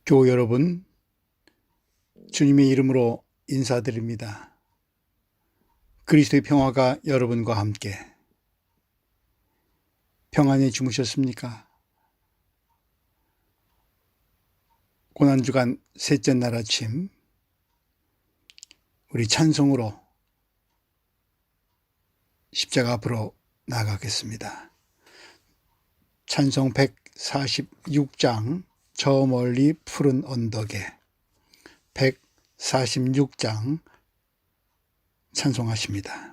교우 여러분, 주님의 이름으로 인사드립니다. 그리스도의 평화가 여러분과 함께 평안히 주무셨습니까? 고난주간 셋째 날 아침 우리 찬송으로 십자가 앞으로 나가겠습니다. 찬송 146장 저 멀리 푸른 언덕에 146장 찬송하십니다.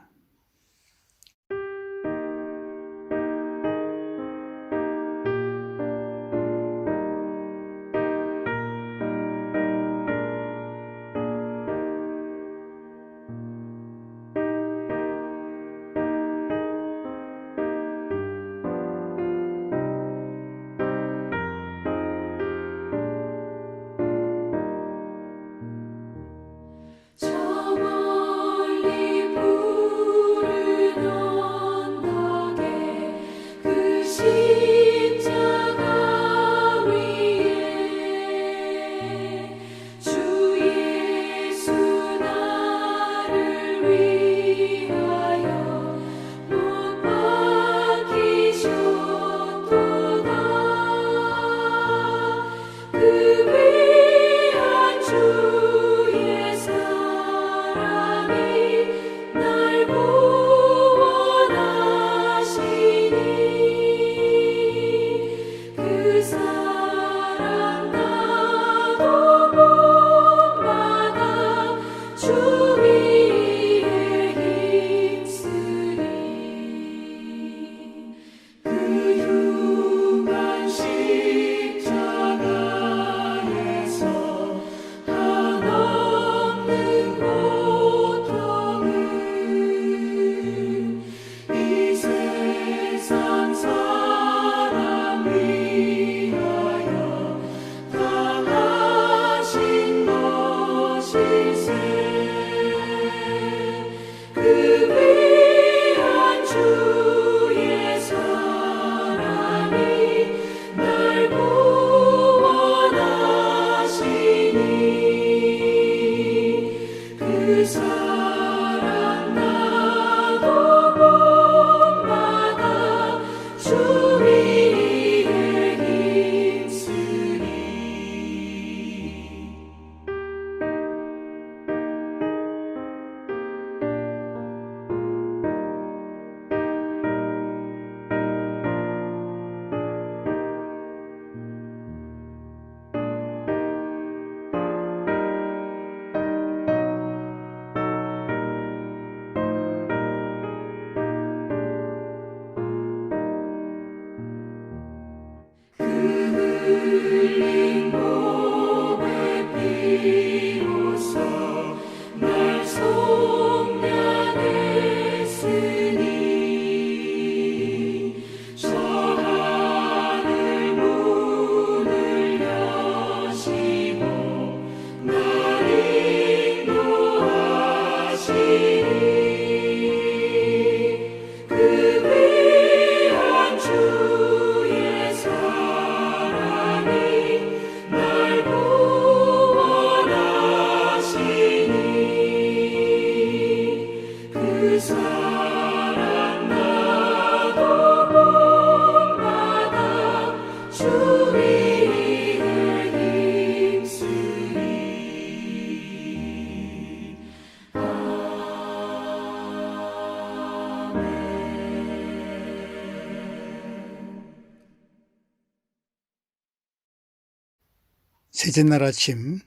셋째 날 아침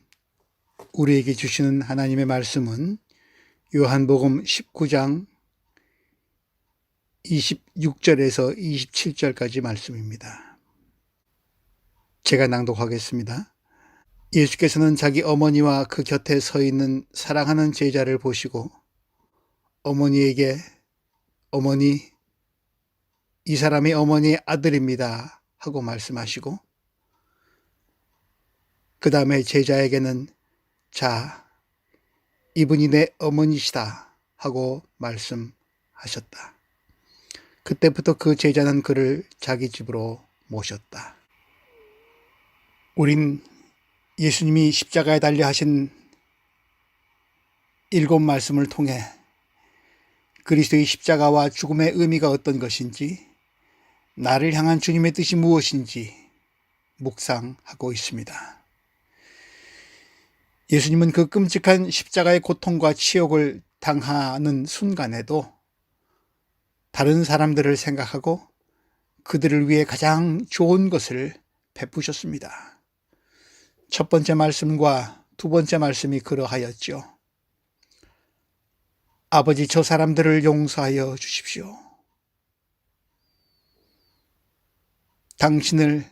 우리에게 주시는 하나님의 말씀은 요한복음 19장 26절에서 27절까지 말씀입니다. 제가 낭독하겠습니다. 예수께서는 자기 어머니와 그 곁에 서 있는 사랑하는 제자를 보시고 어머니에게 어머니, 이 사람이 어머니의 아들입니다 하고 말씀하시고 그 다음에 제자에게는 자, 이분이 내 어머니시다 하고 말씀하셨다. 그때부터 그 제자는 그를 자기 집으로 모셨다. 우린 예수님이 십자가에 달려 하신 7말씀을 통해 그리스도의 십자가와 죽음의 의미가 어떤 것인지, 나를 향한 주님의 뜻이 무엇인지 묵상하고 있습니다. 예수님은 그 끔찍한 십자가의 고통과 치욕을 당하는 순간에도 다른 사람들을 생각하고 그들을 위해 가장 좋은 것을 베푸셨습니다. 첫 번째 말씀과 두 번째 말씀이 그러하였죠. 아버지, 저 사람들을 용서하여 주십시오. 당신을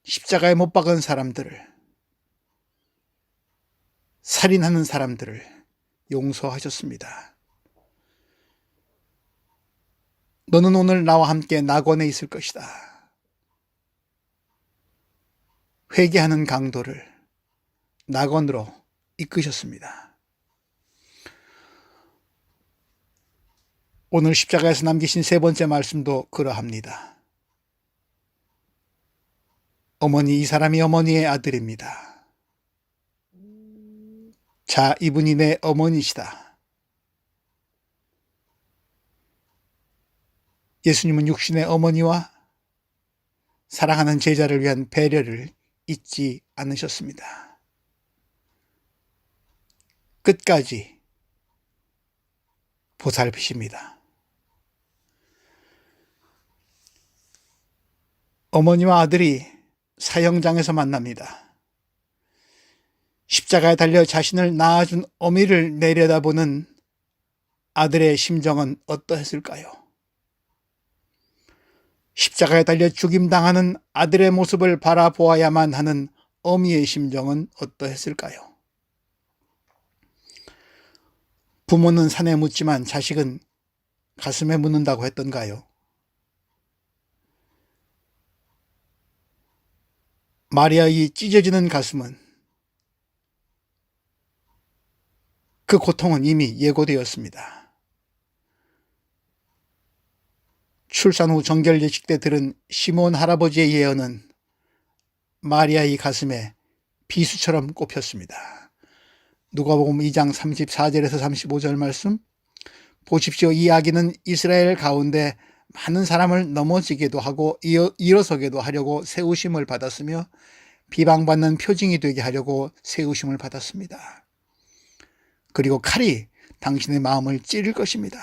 십자가에 못 박은 사람들을, 살인하는 사람들을 용서하셨습니다. 너는 오늘 나와 함께 낙원에 있을 것이다. 회개하는 강도를 낙원으로 이끄셨습니다. 오늘 십자가에서 남기신 세 번째 말씀도 그러합니다. 어머니, 이 사람이 어머니의 아들입니다. 자, 이분이 내 어머니시다. 예수님은 육신의 어머니와 사랑하는 제자를 위한 배려를 잊지 않으셨습니다. 끝까지 보살피십니다. 어머니와 아들이 사형장에서 만납니다. 십자가에 달려 자신을 낳아준 어미를 내려다보는 아들의 심정은 어떠했을까요? 십자가에 달려 죽임당하는 아들의 모습을 바라보아야만 하는 어미의 심정은 어떠했을까요? 부모는 산에 묻지만 자식은 가슴에 묻는다고 했던가요? 마리아의 찢어지는 가슴은, 그 고통은 이미 예고되었습니다. 출산 후 정결 예식 때 들은 시몬 할아버지의 예언은 마리아의 가슴에 비수처럼 꼽혔습니다. 누가복음 2장 34절에서 35절 말씀, 보십시오. 이 아기는 이스라엘 가운데 많은 사람을 넘어지게도 하고 일어서게도 하려고 세우심을 받았으며 비방받는 표징이 되게 하려고 세우심을 받았습니다. 그리고 칼이 당신의 마음을 찌를 것입니다.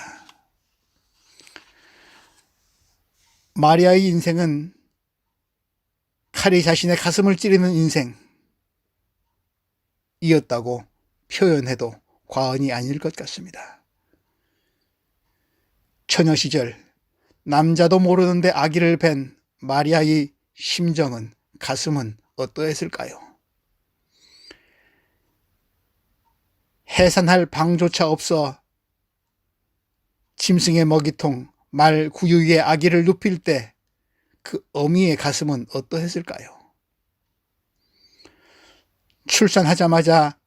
마리아의 인생은 칼이 자신의 가슴을 찌르는 인생이었다고 표현해도 과언이 아닐 것 같습니다. 처녀 시절 남자도 모르는데 아기를 뵌 마리아의 심정은, 가슴은 어떠했을까요? 해산할 방조차 없어 짐승의 먹이통, 말 구유 위에 아기를 눕힐 때 그 어미의 가슴은 어떠했을까요? 출산하자마자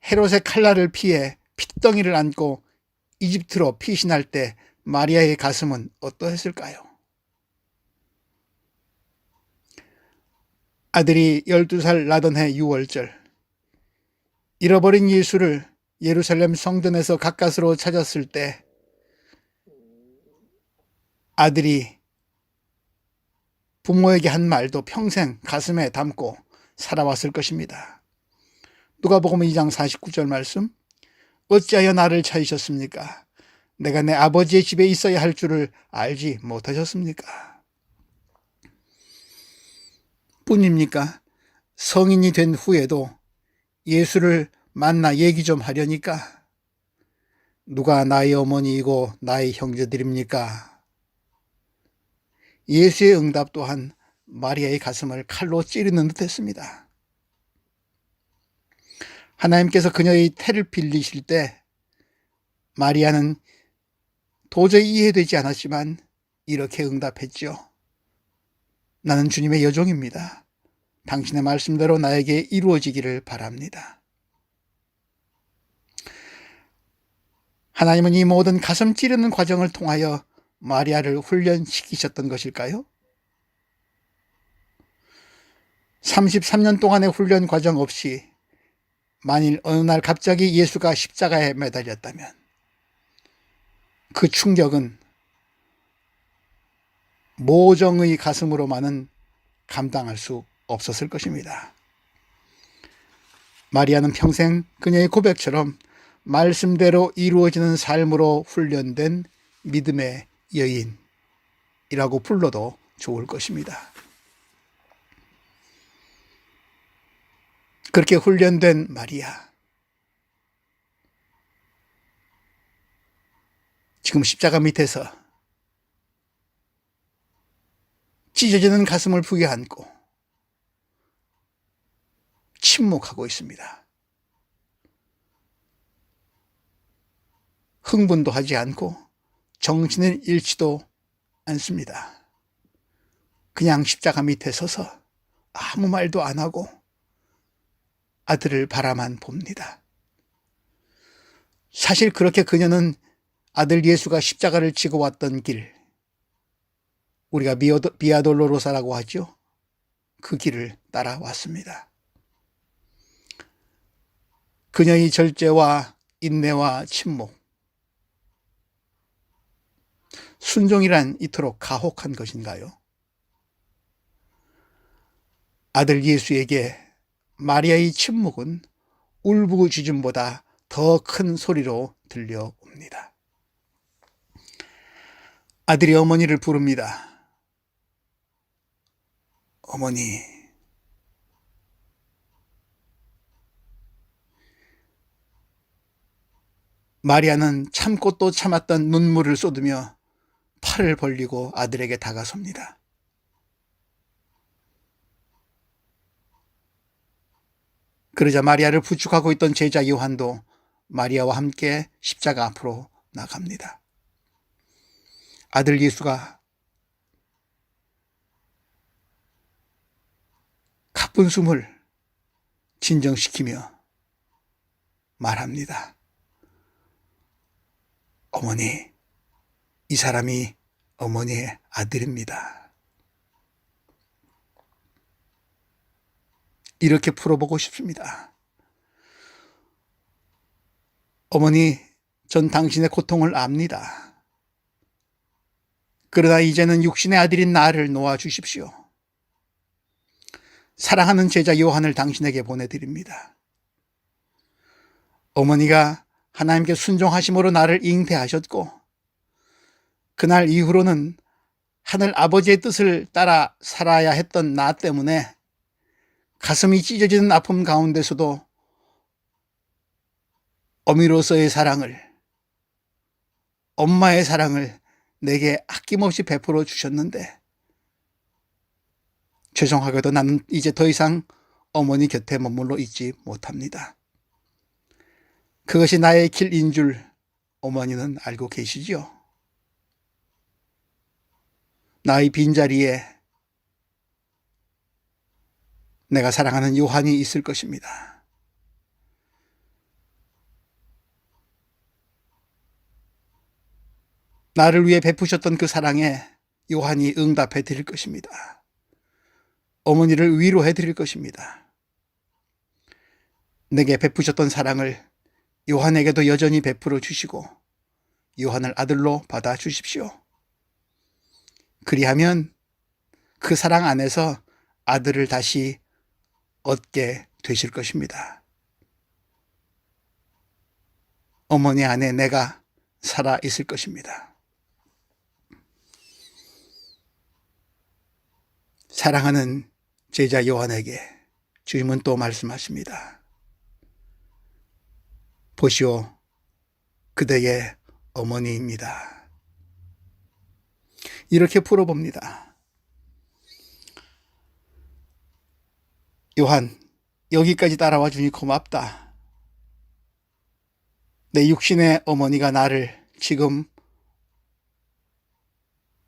헤롯의 칼날을 피해 핏덩이를 안고 이집트로 피신할 때 마리아의 가슴은 어떠했을까요? 아들이 12살 나던 해 6월절, 잃어버린 예수를 예루살렘 성전에서 가까스로 찾았을 때 아들이 부모에게 한 말도 평생 가슴에 담고 살아왔을 것입니다. 누가복음 2장 49절 말씀, 어찌하여 나를 찾으셨습니까? 내가 내 아버지의 집에 있어야 할 줄을 알지 못하셨습니까? 뿐입니까? 성인이 된 후에도 예수를 만나 얘기 좀 하려니까 누가 나의 어머니이고 나의 형제들입니까? 예수의 응답 또한 마리아의 가슴을 칼로 찌르는 듯 했습니다. 하나님께서 그녀의 태를 빌리실 때 마리아는 도저히 이해되지 않았지만 이렇게 응답했죠. 나는 주님의 여종입니다. 당신의 말씀대로 나에게 이루어지기를 바랍니다. 하나님은 이 모든 가슴 찌르는 과정을 통하여 마리아를 훈련시키셨던 것일까요? 33년 동안의 훈련 과정 없이 만일 어느 날 갑자기 예수가 십자가에 매달렸다면 그 충격은 모정의 가슴으로만은 감당할 수 없었을 것입니다. 마리아는 평생 그녀의 고백처럼 말씀대로 이루어지는 삶으로 훈련된 믿음의 여인이라고 불러도 좋을 것입니다. 그렇게 훈련된 마리아, 지금 십자가 밑에서 찢어지는 가슴을 부여 안고 침묵하고 있습니다. 흥분도 하지 않고 정신을 잃지도 않습니다. 그냥 십자가 밑에 서서 아무 말도 안 하고 아들을 바라만 봅니다. 사실 그렇게 그녀는 아들 예수가 십자가를 지고 왔던 길, 우리가 비아 돌로로사라고 하죠. 그 길을 따라왔습니다. 그녀의 절제와 인내와 침묵, 순종이란 이토록 가혹한 것인가요? 아들 예수에게 마리아의 침묵은 울부짖음보다 더 큰 소리로 들려옵니다. 아들이 어머니를 부릅니다. 어머니. 마리아는 참고 또 참았던 눈물을 쏟으며 팔을 벌리고 아들에게 다가섭니다. 그러자 마리아를 부축하고 있던 제자 요한도 마리아와 함께 십자가 앞으로 나갑니다. 아들 예수가 가쁜 숨을 진정시키며 말합니다. 어머니, 이 사람이 어머니의 아들입니다. 이렇게 풀어보고 싶습니다. 어머니, 전 당신의 고통을 압니다. 그러나 이제는 육신의 아들인 나를 놓아주십시오. 사랑하는 제자 요한을 당신에게 보내드립니다. 어머니가 하나님께 순종하심으로 나를 잉태하셨고 그날 이후로는 하늘 아버지의 뜻을 따라 살아야 했던 나 때문에 가슴이 찢어지는 아픔 가운데서도 어미로서의 사랑을, 엄마의 사랑을 내게 아낌없이 베풀어 주셨는데 죄송하게도 나는 이제 더 이상 어머니 곁에 머물러 있지 못합니다. 그것이 나의 길인 줄 어머니는 알고 계시지요? 나의 빈자리에 내가 사랑하는 요한이 있을 것입니다. 나를 위해 베푸셨던 그 사랑에 요한이 응답해 드릴 것입니다. 어머니를 위로해 드릴 것입니다. 내게 베푸셨던 사랑을 요한에게도 여전히 베풀어 주시고 요한을 아들로 받아 주십시오. 그리하면 그 사랑 안에서 아들을 다시 얻게 되실 것입니다. 어머니 안에 내가 살아 있을 것입니다. 사랑하는 제자 요한에게 주님은 또 말씀하십니다. 보시오, 그대의 어머니입니다. 이렇게 풀어봅니다. 요한, 여기까지 따라와 주니 고맙다. 내 육신의 어머니가 나를 지금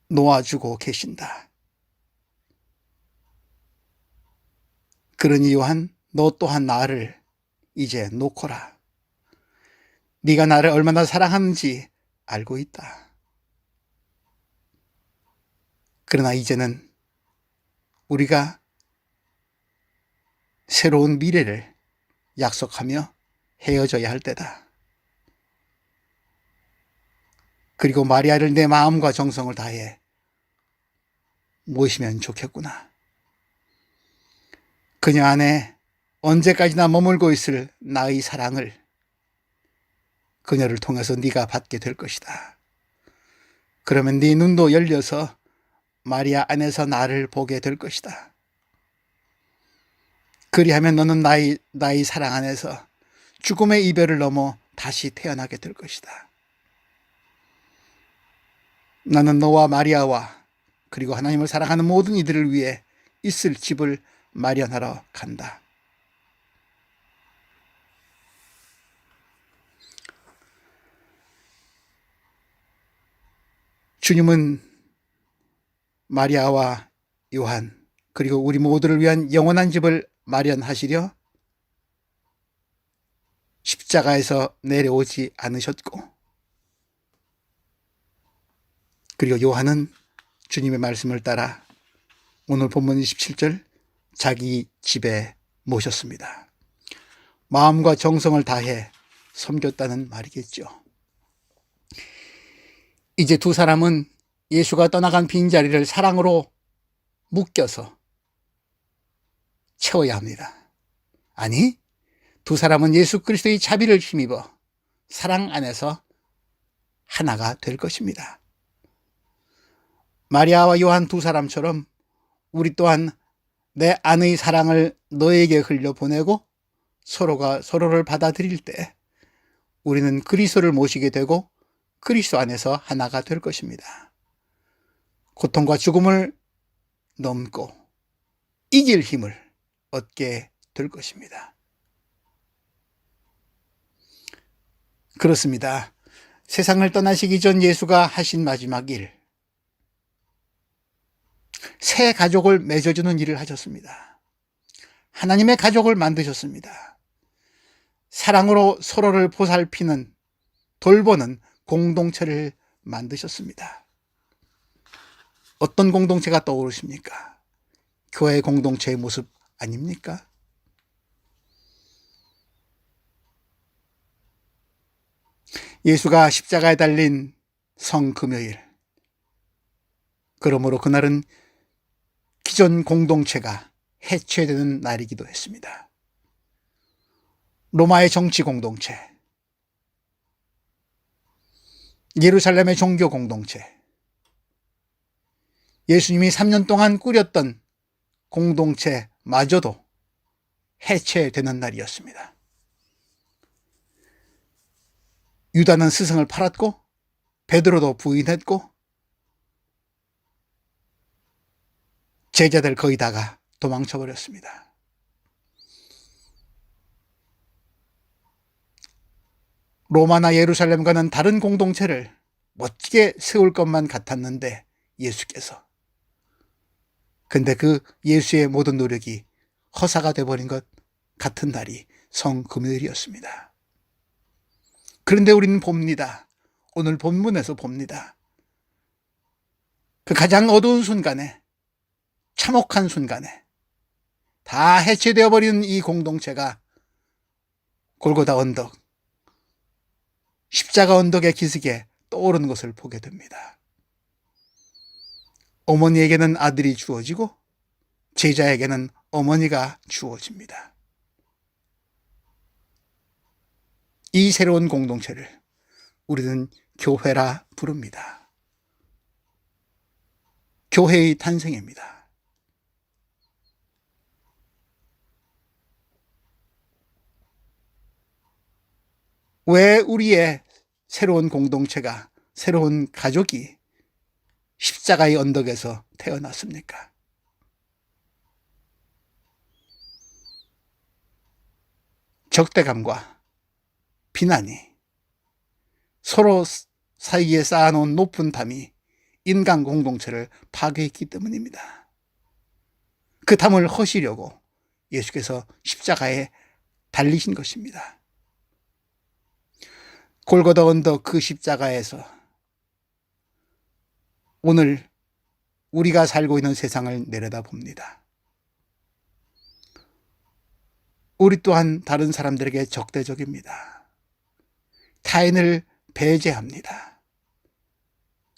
놓아주고 계신다. 그러니 요한, 너 또한 나를 이제 놓거라. 네가 나를 얼마나 사랑하는지 알고 있다. 그러나 이제는 우리가 새로운 미래를 약속하며 헤어져야 할 때다. 그리고 마리아를 내 마음과 정성을 다해 모시면 좋겠구나. 그녀 안에 언제까지나 머물고 있을 나의 사랑을 그녀를 통해서 네가 받게 될 것이다. 그러면 네 눈도 열려서 마리아 안에서 나를 보게 될 것이다. 그리하면 너는 나의 사랑 안에서 죽음의 이별을 넘어 다시 태어나게 될 것이다. 나는 너와 마리아와 그리고 하나님을 사랑하는 모든 이들을 위해 있을 집을 마련하러 간다. 주님은 마리아와 요한 그리고 우리 모두를 위한 영원한 집을 마련하시려 십자가에서 내려오지 않으셨고, 그리고 요한은 주님의 말씀을 따라 오늘 본문 27절 자기 집에 모셨습니다. 마음과 정성을 다해 섬겼다는 말이겠죠. 이제 두 사람은 예수가 떠나간 빈자리를 사랑으로 묶여서 채워야 합니다. 아니, 두 사람은 예수 그리스도의 자비를 힘입어 사랑 안에서 하나가 될 것입니다. 마리아와 요한 두 사람처럼 우리 또한 내 안의 사랑을 너에게 흘려보내고 서로가 서로를 받아들일 때 우리는 그리스도를 모시게 되고 그리스도 안에서 하나가 될 것입니다. 고통과 죽음을 넘고 이길 힘을 얻게 될 것입니다. 그렇습니다. 세상을 떠나시기 전 예수가 하신 마지막 일, 새 가족을 맺어주는 일을 하셨습니다. 하나님의 가족을 만드셨습니다. 사랑으로 서로를 보살피는, 돌보는 공동체를 만드셨습니다. 어떤 공동체가 떠오르십니까? 교회 공동체의 모습 아닙니까? 예수가 십자가에 달린 성금요일, 그러므로 그날은 기존 공동체가 해체되는 날이기도 했습니다. 로마의 정치 공동체, 예루살렘의 종교 공동체, 예수님이 3년 동안 꾸렸던 공동체마저도 해체되는 날이었습니다. 유다는 스승을 팔았고 베드로도 부인했고 제자들 거의 다가 도망쳐버렸습니다. 로마나 예루살렘과는 다른 공동체를 멋지게 세울 것만 같았는데 예수께서, 근데 그 예수의 모든 노력이 허사가 돼버린 것 같은 날이 성금요일이었습니다. 그런데 우리는 봅니다. 오늘 본문에서 봅니다. 그 가장 어두운 순간에, 참혹한 순간에 다 해체되어 버리는 이 공동체가 골고다 언덕, 십자가 언덕의 기슭에 떠오르는 것을 보게 됩니다. 어머니에게는 아들이 주어지고 제자에게는 어머니가 주어집니다. 이 새로운 공동체를 우리는 교회라 부릅니다. 교회의 탄생입니다. 왜 우리의 새로운 공동체가, 새로운 가족이 십자가의 언덕에서 태어났습니까? 적대감과 비난이, 서로 사이에 쌓아놓은 높은 담이 인간 공동체를 파괴했기 때문입니다. 그 담을 허시려고 예수께서 십자가에 달리신 것입니다. 골고다 언덕 그 십자가에서 오늘 우리가 살고 있는 세상을 내려다봅니다. 우리 또한 다른 사람들에게 적대적입니다. 타인을 배제합니다.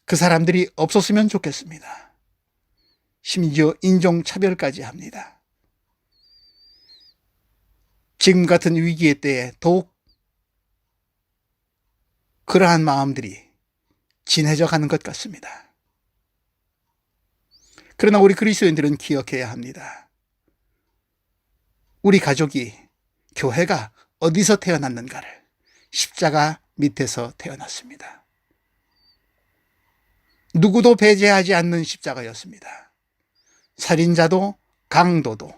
그 사람들이 없었으면 좋겠습니다. 심지어 인종차별까지 합니다. 지금 같은 위기의 때에 더욱 그러한 마음들이 진해져 가는 것 같습니다. 그러나 우리 그리스도인들은 기억해야 합니다. 우리 가족이, 교회가 어디서 태어났는가를 십자가 밑에서 태어났습니다. 누구도 배제하지 않는 십자가였습니다. 살인자도 강도도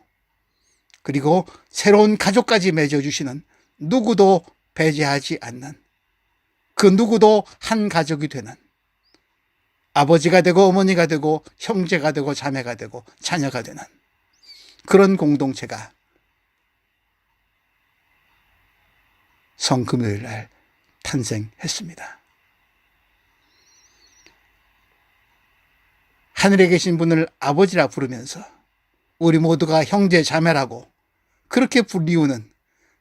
그리고 새로운 가족까지 맺어주시는 누구도 배제하지 않는 그 누구도 한 가족이 되는 아버지가 되고 어머니가 되고 형제가 되고 자매가 되고 자녀가 되는 그런 공동체가 성금요일 날 탄생했습니다. 하늘에 계신 분을 아버지라 부르면서 우리 모두가 형제 자매라고 그렇게 불리우는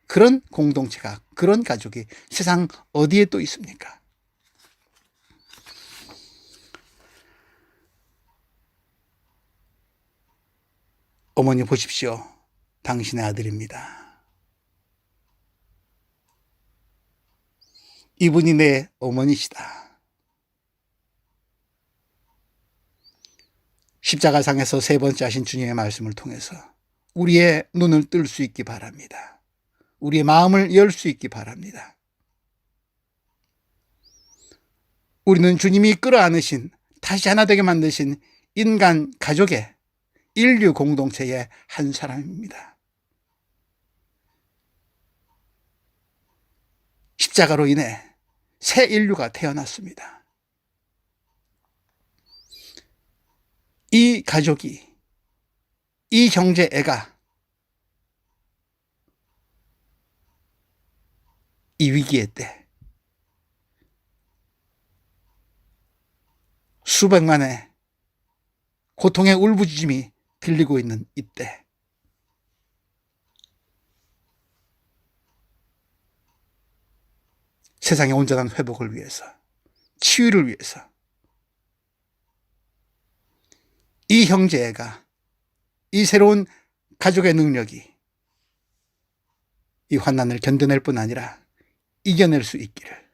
그런 공동체가, 그런 가족이 세상 어디에 또 있습니까? 어머니 보십시오. 당신의 아들입니다. 이분이 내 어머니시다. 십자가상에서 세 번째 하신 주님의 말씀을 통해서 우리의 눈을 뜰 수 있기 바랍니다. 우리의 마음을 열 수 있기 바랍니다. 우리는 주님이 끌어안으신, 다시 하나 되게 만드신 인간 가족의, 인류 공동체의 한 사람입니다. 십자가로 인해 새 인류가 태어났습니다. 이 가족이, 이 형제애가 이 위기의 때 수백만의 고통의 울부짖음이 들리고 있는 이때 세상의 온전한 회복을 위해서, 치유를 위해서 이 형제애가, 이 새로운 가족의 능력이 이 환난을 견뎌낼 뿐 아니라 이겨낼 수 있기를.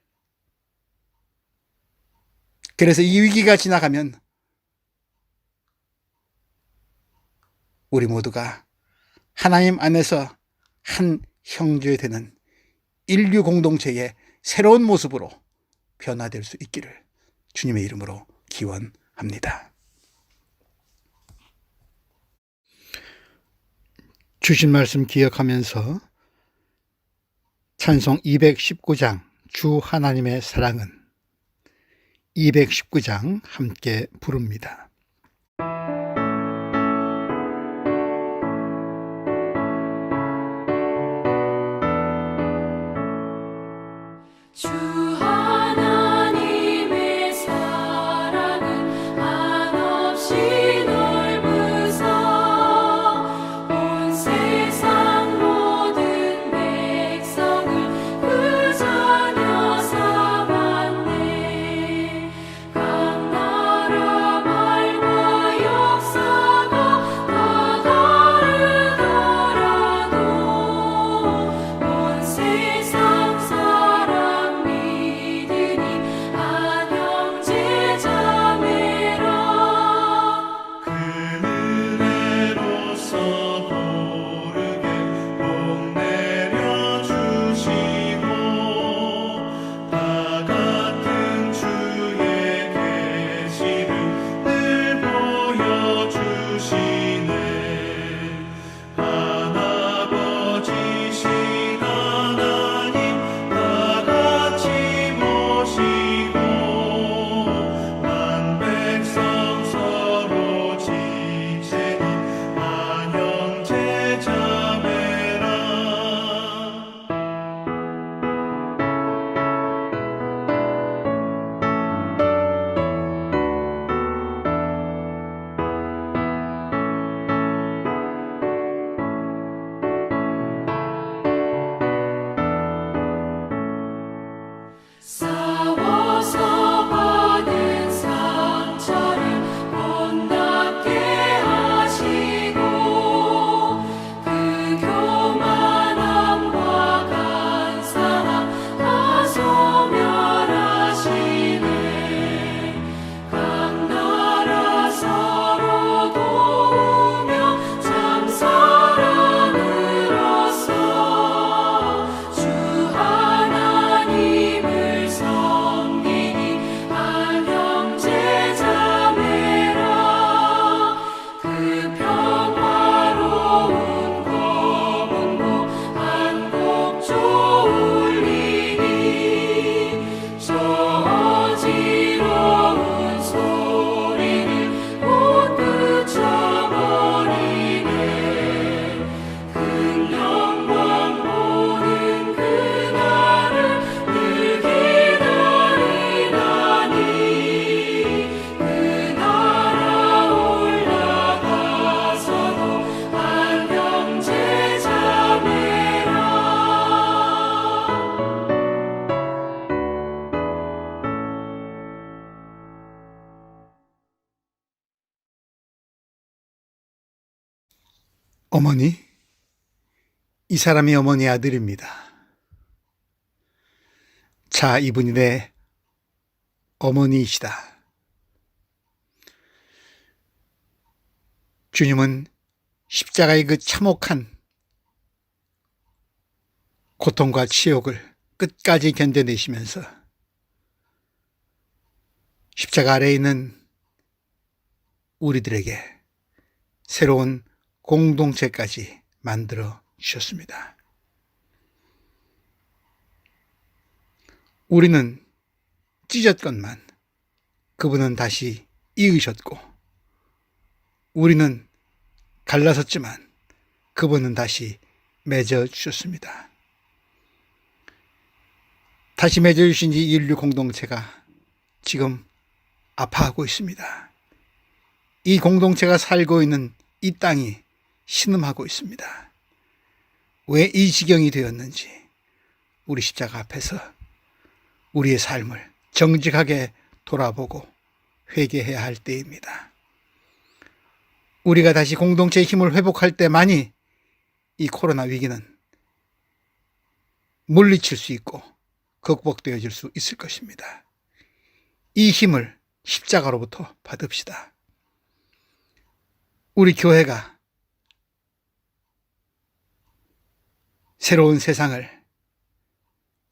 그래서 이 위기가 지나가면 우리 모두가 하나님 안에서 한 형제 되는 인류 공동체의 새로운 모습으로 변화될 수 있기를 주님의 이름으로 기원합니다. 주신 말씀 기억하면서 찬송 219장 주 하나님의 사랑은 219장 함께 부릅니다. 주 하나님의 사랑은 한없이 넓으사 온 세상 모든 백성을 그 자녀 삼았네. 각 나라 말 어머니, 이 사람이 어머니의 아들입니다. 자, 이분이 내 어머니이시다. 주님은 십자가의 그 참혹한 고통과 치욕을 끝까지 견뎌내시면서 십자가 아래에 있는 우리들에게 새로운 공동체까지 만들어 주셨습니다. 우리는 찢었건만 그분은 다시 이으셨고, 우리는 갈라섰지만 그분은 다시 맺어 주셨습니다. 다시 맺어 주신 이 인류 공동체가 지금 아파하고 있습니다. 이 공동체가 살고 있는 이 땅이 신음하고 있습니다. 왜 이 지경이 되었는지 우리 십자가 앞에서 우리의 삶을 정직하게 돌아보고 회개해야 할 때입니다. 우리가 다시 공동체의 힘을 회복할 때만이 이 코로나 위기는 물리칠 수 있고 극복되어질 수 있을 것입니다. 이 힘을 십자가로부터 받읍시다. 우리 교회가 새로운 세상을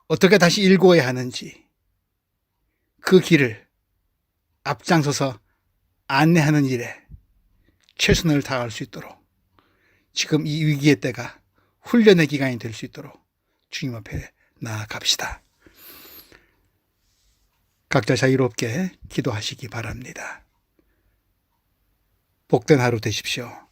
어떻게 다시 일구어야 하는지 그 길을 앞장서서 안내하는 일에 최선을 다할 수 있도록, 지금 이 위기의 때가 훈련의 기간이 될 수 있도록 주님 앞에 나아갑시다. 각자 자유롭게 기도하시기 바랍니다. 복된 하루 되십시오.